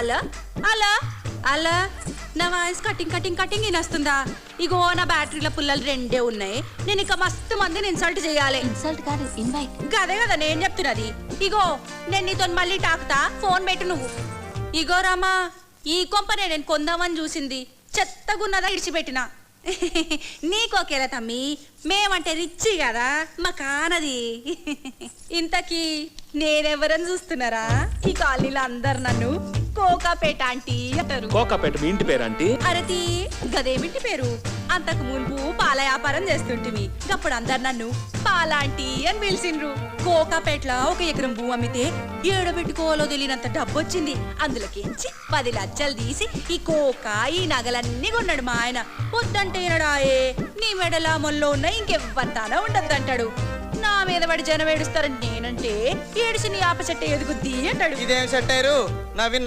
Hello hello hello, నా voice cutting వినొస్తుందా? ఇగో నా బ్యాటరీల పుల్లలు 2 ఉన్నాయి. నేను ఇక మస్తు మందిని ఇన్సల్ట్ చేయాలి. ఇన్సల్ట్ కాదు, ఇన్వైట్. అదే కదా నేను చెప్తున్నది. ఇగో నేను నీతో మళ్ళీ టాకుతా, ఫోన్ పెట్టు నువ్వు. ఇగో రామా, ఈ కొంపనే నేను కొందామని చూసింది, చెత్తగున్నదా ఇడిచిపెట్టిన. నీకోకేలా తమ్మి, మేమంటే రిచ్చి కదా, మా కానది. ఇంతకీ నేనెవరని చూస్తున్నారా? ఈ కాలనీలో అందరు నన్ను కోకాపేట ఆంటీ అంటారు. కోకాపేట మీ ఇంటి పేరు ఆంటీ? అరతి గదేమింటి పేరు. అంతకు మున్పు పాల వ్యాపారం చేస్తుంటివి, అప్పుడు అందరు నన్ను పాలాంటీ అని పిలిచిండ్రు. కోకాపేటలో 1 ఎకరం భూమి అమ్మితే ఏడబెట్టుకోవాలో తెలియనంత డబ్బు వచ్చింది. అందులోకించి 10 లక్షలు తీసి ఈ కోక ఈ నగలన్నీ కొన్నాడు మా ఆయన. వద్దంటే ఏనడాయే, నీ మెడల మొల్లో ఉన్న ఇంకెవ్వంతానో ఉండద్దంటాడు. నా మీద పడి జనం ఏడుస్తారని నేనంటే ఏడిసి నీ ఆప చెట్టు ఎదుగుద్ది అంటాడు. ఇదేం సెట్ అయ్యారు? నవీన్